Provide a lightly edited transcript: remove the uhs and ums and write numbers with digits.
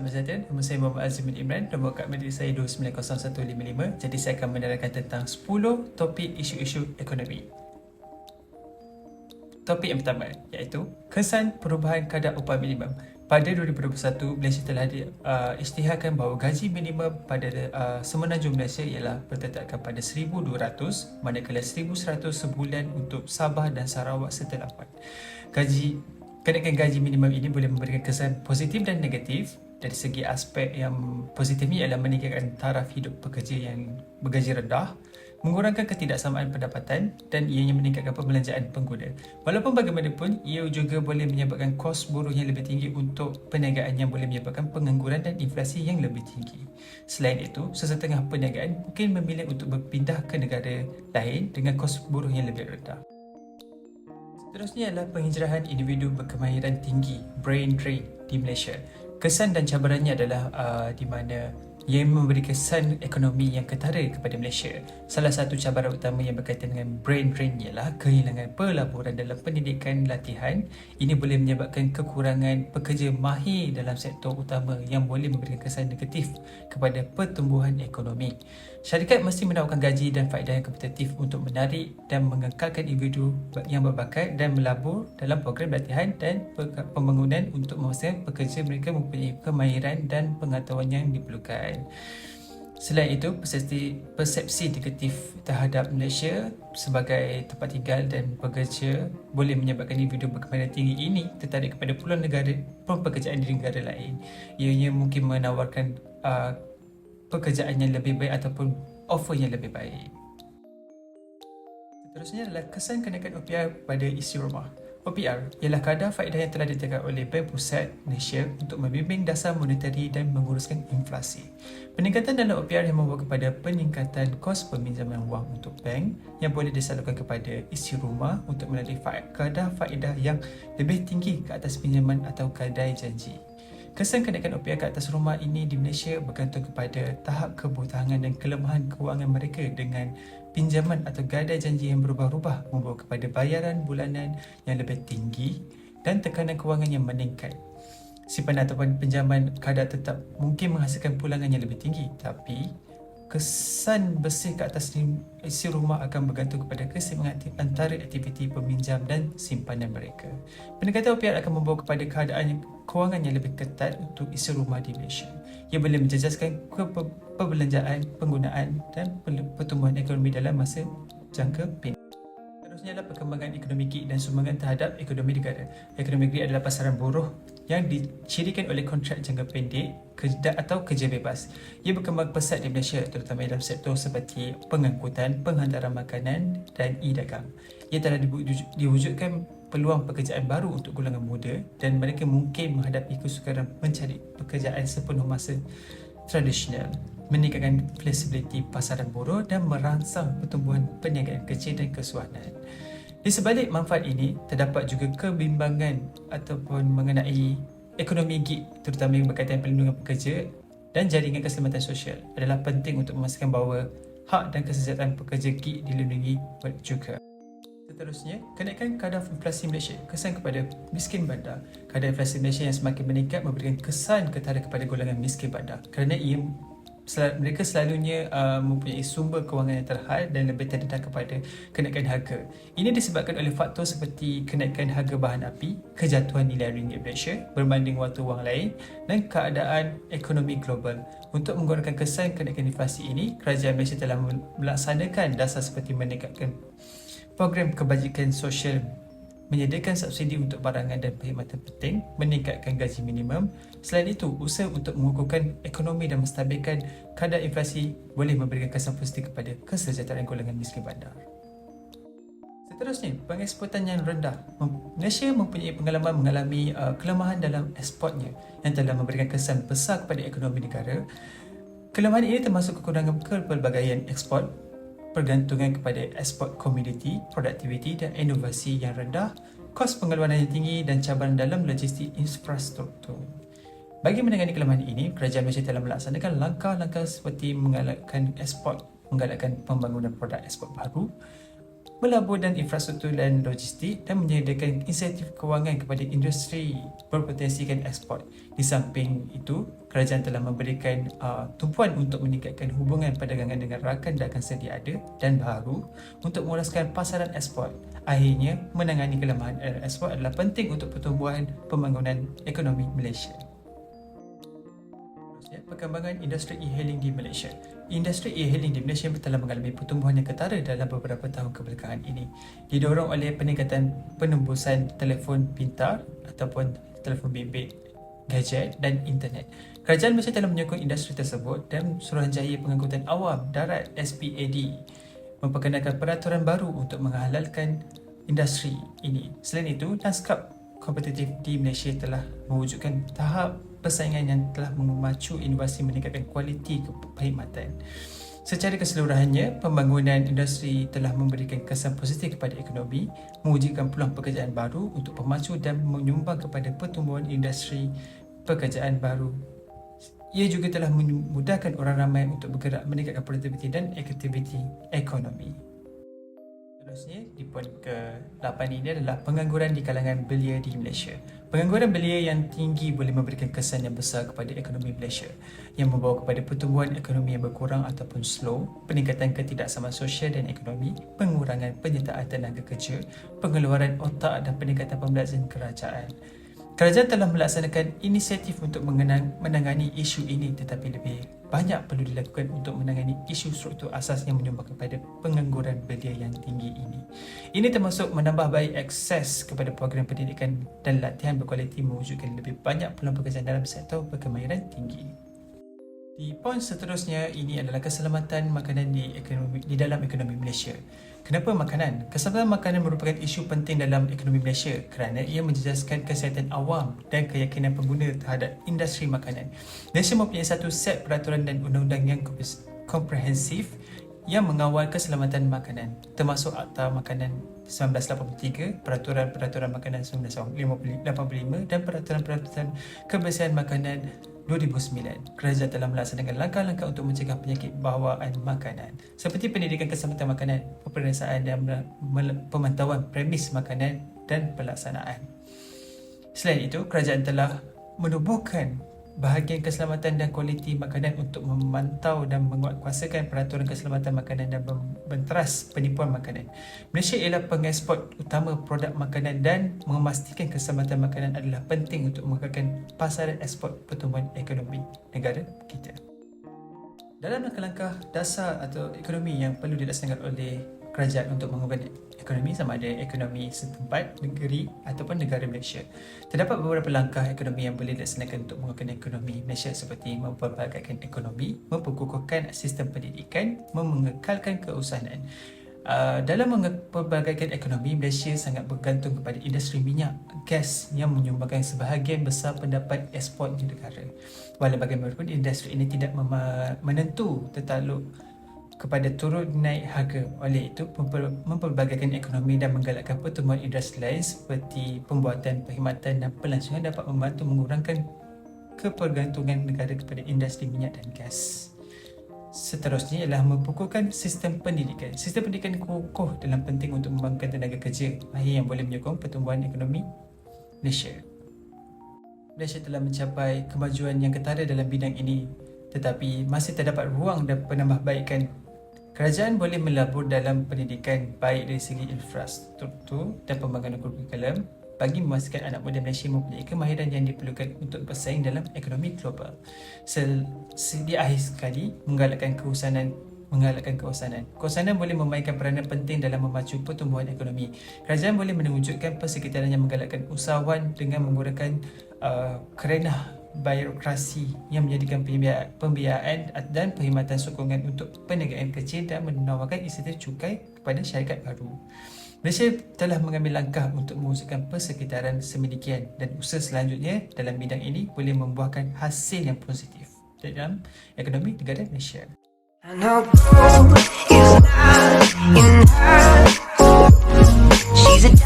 Salam sejahtera. Nama saya Muhammad Azimin Imran. Nombor kad medis saya 290155. Jadi saya akan menerangkan tentang 10 topik isu-isu ekonomi. Topik yang pertama iaitu kesan perubahan kadar upah minimum. Pada 2021, Malaysia telah isytiharkan bahawa gaji minimum pada semenanjung Malaysia ialah bertetapkan pada 1,200, manakala 1,100 sebulan untuk Sabah dan Sarawak serta Lampang. Kenaikan gaji minimum ini boleh memberikan kesan positif dan negatif. Dari segi aspek yang positifnya ialah meningkatkan taraf hidup pekerja yang bergaji rendah, mengurangkan ketidaksamaan pendapatan dan ianya meningkatkan pembelanjaan pengguna. Walaupun bagaimanapun, ia juga boleh menyebabkan kos buruh yang lebih tinggi untuk perniagaan yang boleh menyebabkan pengangguran dan inflasi yang lebih tinggi. Selain itu, sesetengah perniagaan mungkin memilih untuk berpindah ke negara lain dengan kos buruh yang lebih rendah. Seterusnya adalah penghijrahan individu berkemahiran tinggi, brain drain di Malaysia. Kesan dan cabarannya adalah di mana ia memberi kesan ekonomi yang ketara kepada Malaysia. Salah satu cabaran utama yang berkaitan dengan brain drain ialah kehilangan pelaburan dalam pendidikan latihan. Ini boleh menyebabkan kekurangan pekerja mahir dalam sektor utama yang boleh memberikan kesan negatif kepada pertumbuhan ekonomi. Syarikat mesti menawarkan gaji dan faedah yang kompetitif untuk menarik dan mengekalkan individu yang berbakat dan melabur dalam program latihan dan pembangunan untuk memastikan pekerja mereka mempunyai kemahiran dan pengetahuan yang diperlukan. Selain itu, persepsi negatif terhadap Malaysia sebagai tempat tinggal dan bekerja boleh menyebabkan individu berkemahiran tinggi ini tertarik kepada peluang pekerjaan di negara lain. Ianya mungkin menawarkan pekerjaan yang lebih baik ataupun offer yang lebih baik. Seterusnya adalah kesan kenaikan OPR pada isi rumah. OPR ialah kadar faedah yang telah ditetapkan oleh Bank Pusat Malaysia untuk membimbing dasar monetari dan menguruskan inflasi. Peningkatan dalam OPR yang membawa kepada peningkatan kos peminjaman wang untuk bank yang boleh disalurkan kepada isi rumah untuk melalui kadar faedah yang lebih tinggi ke atas pinjaman atau kadar janji. Kesan kenaikan OPR ke atas rumah ini di Malaysia bergantung kepada tahap kebutuhan dan kelemahan kewangan mereka dengan pinjaman atau gadai janji yang berubah-ubah membawa kepada bayaran bulanan yang lebih tinggi dan tekanan kewangan yang meningkat. Simpanan ataupun pinjaman kadar tetap mungkin menghasilkan pulangan yang lebih tinggi, tapi kesan bersih ke atas isi rumah akan bergantung kepada keseimbangan antara aktiviti peminjam dan simpanan mereka. Peningkatan OPR akan membawa kepada keadaan kewangan yang lebih ketat untuk isi rumah di Malaysia. Ia boleh menjejaskan perbelanjaan, penggunaan dan pertumbuhan ekonomi dalam masa jangka pendek. Seterusnya adalah perkembangan ekonomi gig dan sumbangan terhadap ekonomi negara. Ekonomi gig adalah pasaran buruh yang dicirikan oleh kontrak jangka pendek atau kerja bebas. Ia berkembang pesat di Malaysia, terutama dalam sektor seperti pengangkutan, penghantaran makanan dan e-dagang. Ia telah diwujudkan peluang pekerjaan baru untuk golongan muda dan mereka mungkin menghadapi kesukaran mencari pekerjaan sepenuh masa tradisional, meningkatkan fleksibiliti pasaran buruh dan merangsang pertumbuhan perniagaan kecil dan kesuanan. Di sebalik manfaat ini, terdapat juga kebimbangan ataupun mengenai ekonomi gig, terutama yang berkaitan perlindungan pekerja dan jaringan keselamatan sosial adalah penting untuk memastikan bahawa hak dan kesejahteraan pekerja gig dilindungi juga. Seterusnya, kenaikan kadar inflasi Malaysia, kesan kepada miskin bandar. Kadar inflasi Malaysia yang semakin meningkat memberikan kesan ketara kepada golongan miskin bandar kerana mereka selalunya mempunyai sumber kewangan yang terhad dan lebih terdedah kepada kenaikan harga. Ini disebabkan oleh faktor seperti kenaikan harga bahan api, kejatuhan nilai ringgit Malaysia berbanding waktu wang lain dan keadaan ekonomi global. Untuk mengurangkan kesan kenaikan inflasi ini, kerajaan Malaysia telah melaksanakan dasar seperti meningkatkan program kebajikan sosial, menyediakan subsidi untuk barangan dan perkhidmatan penting, meningkatkan gaji minimum. Selain itu, usaha untuk mengukuhkan ekonomi dan menstabilkan kadar inflasi boleh memberikan kesan positif kepada kesejahteraan golongan miskin bandar. Seterusnya, pengeksportan yang rendah. Malaysia mempunyai pengalaman mengalami kelemahan dalam ekspornya yang telah memberikan kesan besar kepada ekonomi negara. Kelemahan ini termasuk kekurangan kepelbagaian ekspor, pergantungan kepada ekspor komoditi, produktiviti dan inovasi yang rendah, kos pengeluaran yang tinggi dan cabaran dalam logistik infrastruktur. Bagi menangani kelemahan ini, kerajaan Malaysia telah melaksanakan langkah-langkah seperti menggalakkan ekspor, menggalakkan pembangunan produk ekspor baru, melabur dan infrastruktur dan logistik dan menyediakan insentif kewangan kepada industri berpotensikan ekspor. Di samping itu, kerajaan telah memberikan tumpuan untuk meningkatkan hubungan perdagangan dengan rakan dagang sedia ada dan baru untuk menguruskan pasaran ekspor. Akhirnya, menangani kelemahan ekspor adalah penting untuk pertumbuhan pembangunan ekonomi Malaysia. Perkembangan industri e-hailing di Malaysia. Industri e-hailing di Malaysia telah mengalami pertumbuhan yang ketara dalam beberapa tahun kebelakangan ini, didorong oleh peningkatan penembusan telefon pintar ataupun telefon bimbit, gadget dan internet. Kerajaan Malaysia telah menyokong industri tersebut dan Suruhanjaya Pengangkutan Awam Darat SPAD memperkenalkan peraturan baru untuk menghalalkan industri ini. Selain itu, lanskap kompetitif di Malaysia telah mewujudkan tahap persaingan yang telah memacu inovasi meningkatkan kualiti perkhidmatan. Secara keseluruhannya, pembangunan industri telah memberikan kesan positif kepada ekonomi, mewujudkan peluang pekerjaan baru untuk pemacu dan menyumbang kepada pertumbuhan industri pekerjaan baru. Ia juga telah memudahkan orang ramai untuk bergerak meningkatkan produktiviti dan aktiviti ekonomi. Seterusnya, di poin ke-8 ini adalah pengangguran di kalangan belia di Malaysia. Pengangguran belia yang tinggi boleh memberikan kesan yang besar kepada ekonomi Malaysia yang membawa kepada pertumbuhan ekonomi yang berkurang ataupun slow, peningkatan ketidaksamaan sosial dan ekonomi, pengurangan penyertaan tenaga kerja, pengeluaran otak dan peningkatan pembelajaran kerajaan. Kerajaan telah melaksanakan inisiatif untuk menangani isu ini, tetapi lebih banyak perlu dilakukan untuk menangani isu struktur asas yang menyumbang kepada pengangguran belia yang tinggi ini. Ini termasuk menambah baik akses kepada program pendidikan dan latihan berkualiti, mewujudkan lebih banyak peluang pekerjaan dalam sektor berkemahiran tinggi. Di poin seterusnya, ini adalah keselamatan makanan di dalam ekonomi Malaysia. Kenapa makanan? Keselamatan makanan merupakan isu penting dalam ekonomi Malaysia kerana ia menjejaskan kesihatan awam dan keyakinan pengguna terhadap industri makanan. Malaysia mempunyai satu set peraturan dan undang-undang yang komprehensif yang mengawal keselamatan makanan, termasuk Akta Makanan 1983, Peraturan-Peraturan Makanan 1985 dan Peraturan-Peraturan Kebersihan Makanan 2009. Kerajaan telah melaksanakan langkah-langkah untuk mencegah penyakit bawaan makanan seperti pendidikan keselamatan makanan, peperiksaan dan pemantauan premis makanan dan pelaksanaan. Selain itu, kerajaan telah menubuhkan bahagian keselamatan dan kualiti makanan untuk memantau dan menguatkuasakan peraturan keselamatan makanan dan membenteras penipuan makanan. Malaysia ialah pengeksport utama produk makanan dan memastikan keselamatan makanan adalah penting untuk mengekalkan pasaran ekspor pertumbuhan ekonomi negara kita. Dalam langkah-langkah dasar atau ekonomi yang perlu dilaksanakan oleh kerajaan untuk mengembangkan ekonomi, sama ada ekonomi setempat, negeri ataupun negara Malaysia, terdapat beberapa langkah ekonomi yang boleh dilaksanakan untuk mengembangkan ekonomi Malaysia seperti mempelbagaikan ekonomi, memperkukuhkan sistem pendidikan, mengekalkan keusahaan. Dalam mempelbagaikan ekonomi, Malaysia sangat bergantung kepada industri minyak, gas yang menyumbangkan sebahagian besar pendapat ekspor di negara. Walau bagaimanapun, industri ini tidak menentu tertakluk kepada turun naik harga. Oleh itu, mempelbagaikan ekonomi dan menggalakkan pertumbuhan industri lain seperti pembuatan, perkhidmatan dan pelancongan dapat membantu mengurangkan kepergantungan negara kepada industri minyak dan gas. Seterusnya ialah memperkukuhkan sistem pendidikan. Sistem pendidikan kukuh dalam penting untuk membangunkan tenaga kerja mahir yang boleh menyokong pertumbuhan ekonomi Malaysia. Malaysia telah mencapai kemajuan yang ketara dalam bidang ini, tetapi masih terdapat ruang dan penambahbaikan. Kerajaan boleh melabur dalam pendidikan baik dari segi infrastruktur dan pembangunan kurikulum bagi memastikan anak muda Malaysia mempunyai kemahiran yang diperlukan untuk bersaing dalam ekonomi global. Di akhir sekali, menggalakkan keusahanan. Keusahanan boleh memainkan peranan penting dalam memacu pertumbuhan ekonomi. Kerajaan boleh mewujudkan persekitaran yang menggalakkan usahawan dengan menggunakan kerenah birokrasi yang menjadikan pembiayaan dan perkhidmatan sokongan untuk perniagaan kecil dan menawarkan insentif cukai kepada syarikat baru. Malaysia telah mengambil langkah untuk mewujudkan persekitaran semedemikian dan usaha selanjutnya dalam bidang ini boleh membuahkan hasil yang positif dalam ekonomi negara Malaysia. I know is not in her. She's a